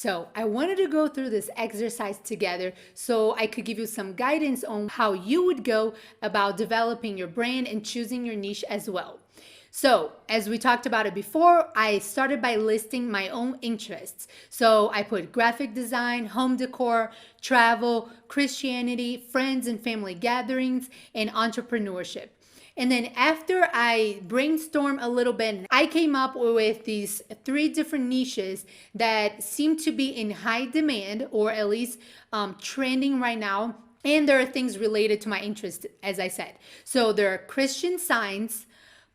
So, I wanted to go through this exercise together so I could give you some guidance on how you would go about developing your brand and choosing your niche as well. So, as we talked about it before, I started by listing my own interests. So, I put graphic design, home decor, travel, Christianity, friends and family gatherings, and entrepreneurship. And then after I brainstormed a little bit, I came up with these three different niches that seem to be in high demand, or at least trending right now. And there are things related to my interest, as I said. So there are Christian Science,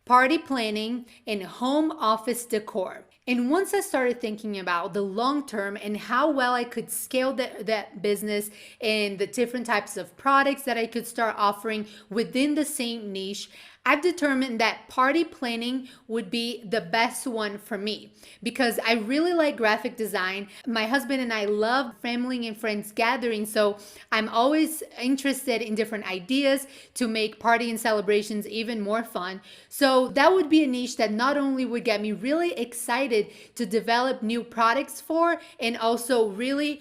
party planning, and home office decor. And once I started thinking about the long term and how well I could scale that business and the different types of products that I could start offering within the same niche, I've determined that party planning would be the best one for me because I really like graphic design. My husband and I love family and friends gatherings, so I'm always interested in different ideas to make party and celebrations even more fun. So that would be a niche that not only would get me really excited to develop new products for, and also really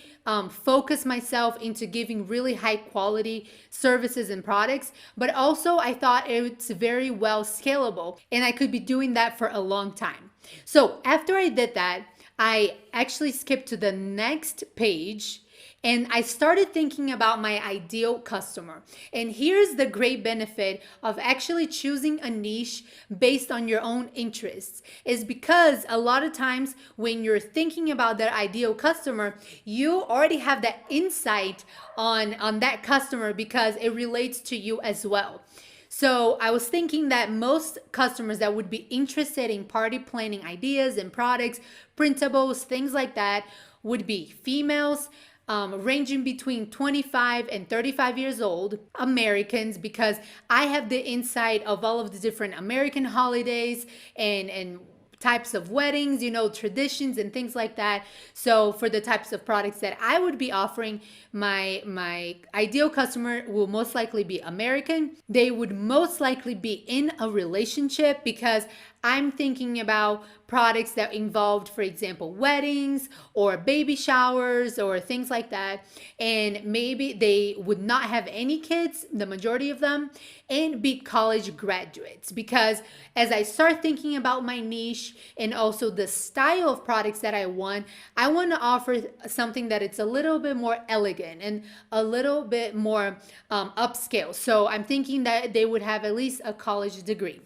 focus myself into giving really high quality services and products, but also I thought it's very well scalable and I could be doing that for a long time. So after I did that, I actually skipped to the next page and I started thinking about my ideal customer. And here's the great benefit of actually choosing a niche based on your own interests is because a lot of times when you're thinking about that ideal customer, you already have that insight on that customer because it relates to you as well. So I was thinking that most customers that would be interested in party planning ideas and products, printables, things like that, would be females, ranging between 25 and 35 years old, Americans, because I have the insight of all of the different American holidays and types of weddings, traditions and things like that. So for the types of products that I would be offering, my ideal customer will most likely be American. They would most likely be in a relationship because I'm thinking about products that involved, for example, weddings or baby showers or things like that. And maybe they would not have any kids, the majority of them, and be college graduates. Because as I start thinking about my niche and also the style of products that I want to offer something that it's a little bit more elegant and a little bit more upscale. So I'm thinking that they would have at least a college degree.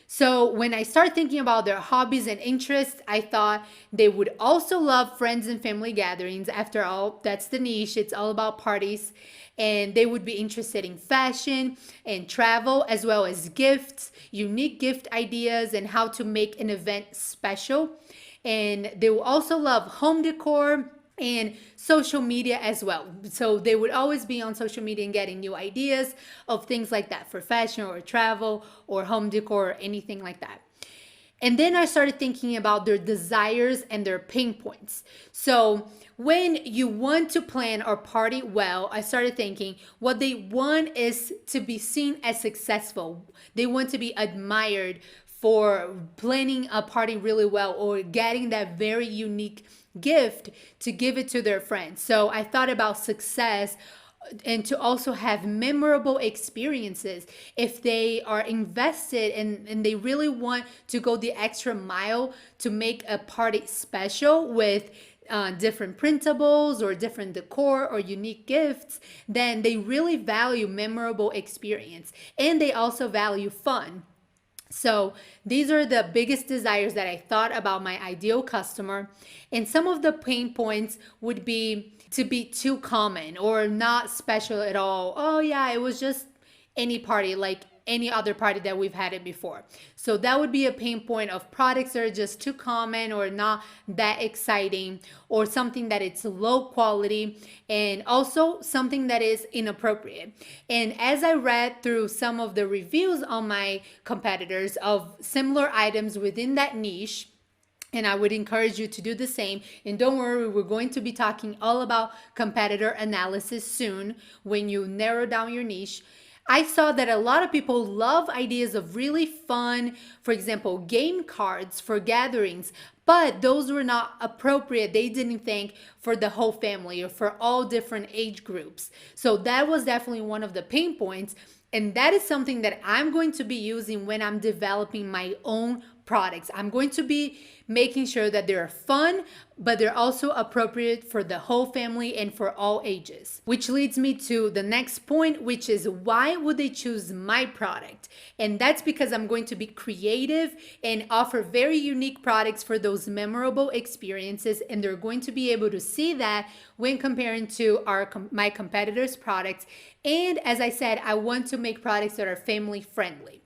So when I started thinking about their hobbies and interests, I thought they would also love friends and family gatherings. After all, that's the niche. It's all about parties. And they would be interested in fashion and travel, as well as gifts, unique gift ideas, and how to make an event special. And they will also love home decor and social media as well. So they would always be on social media and getting new ideas of things like that for fashion or travel or home decor or anything like that. And then I started thinking about their desires and their pain points. So when you want to plan or party well, I started thinking what they want is to be seen as successful. They want to be admired for planning a party really well or getting that very unique gift to give it to their friends. So I thought about success and to also have memorable experiences. If they are invested and they really want to go the extra mile to make a party special with different printables or different decor or unique gifts, then they really value memorable experience and they also value fun. So these are the biggest desires that I thought about my ideal customer. And some of the pain points would be to be too common or not special at all. Oh yeah, it was just any party like any other party that we've had it before. So that would be a pain point of products that are just too common or not that exciting, or something that it's low quality, and also something that is inappropriate. And as I read through some of the reviews on my competitors of similar items within that niche, and I would encourage you to do the same. And don't worry, we're going to be talking all about competitor analysis soon when you narrow down your niche. I saw that a lot of people love ideas of really fun, for example, game cards for gatherings, but those were not appropriate. They didn't think for the whole family or for all different age groups. So that was definitely one of the pain points. And that is something that I'm going to be using when I'm developing my own products. I'm going to be making sure that they're fun, but they're also appropriate for the whole family and for all ages. Which leads me to the next point, which is why would they choose my product? And that's because I'm going to be creative and offer very unique products for those memorable experiences, and they're going to be able to see that when comparing to my competitors' products. And as I said, I want to make products that are family friendly.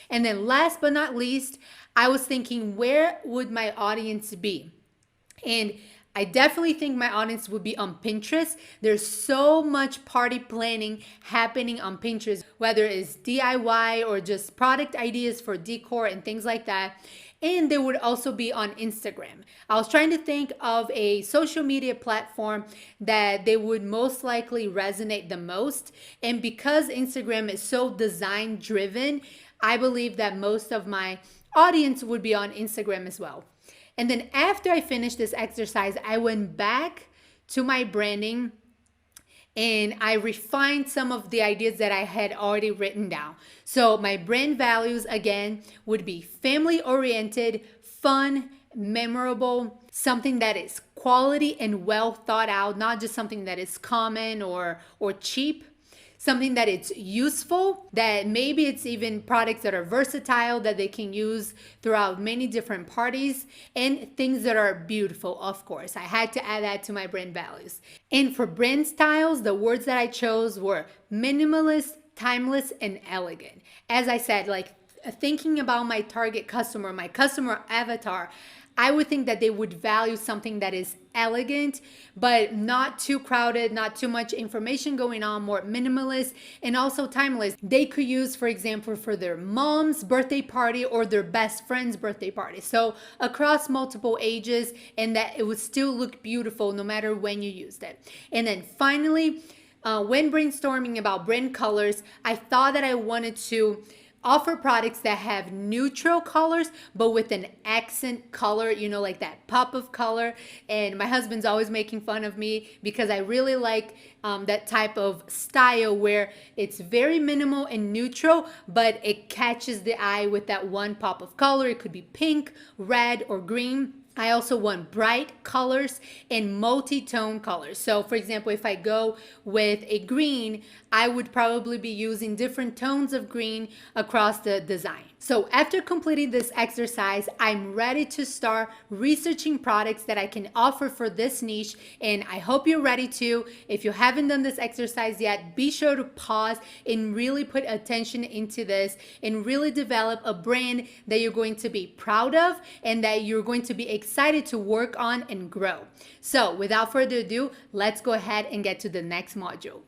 And then last but not least, I was thinking, where would my audience be? And I definitely think my audience would be on Pinterest. There's so much party planning happening on Pinterest, whether it's DIY or just product ideas for decor and things like that. And they would also be on Instagram. I was trying to think of a social media platform that they would most likely resonate the most. And because Instagram is so design driven, I believe that most of my audience would be on Instagram as well. And then after I finished this exercise, I went back to my branding and I refined some of the ideas that I had already written down. So my brand values again would be family oriented, fun, memorable, something that is quality and well thought out, not just something that is common or cheap. Something that it's useful, that maybe it's even products that are versatile, that they can use throughout many different parties, and things that are beautiful, of course. I had to add that to my brand values. And for brand styles, the words that I chose were minimalist, timeless, and elegant. As I said, like thinking about my target customer, my customer avatar, I would think that they would value something that is elegant, but not too crowded, not too much information going on, more minimalist and also timeless. They could use, for example, for their mom's birthday party or their best friend's birthday party. So across multiple ages, and that it would still look beautiful no matter when you used it. And then finally, when brainstorming about brand colors, I thought that I wanted to offer products that have neutral colors but with an accent color, you know, like that pop of color. And my husband's always making fun of me because I really like that type of style where it's very minimal and neutral, but it catches the eye with that one pop of color. It could be pink, red, or green. I also want bright colors and multi-tone colors. So for example, if I go with a green, I would probably be using different tones of green across the design. So after completing this exercise, I'm ready to start researching products that I can offer for this niche, and I hope you're ready to. If you haven't done this exercise yet, be sure to pause and really put attention into this and really develop a brand that you're going to be proud of and that you're going to be excited to work on and grow. So without further ado, let's go ahead and get to the next module.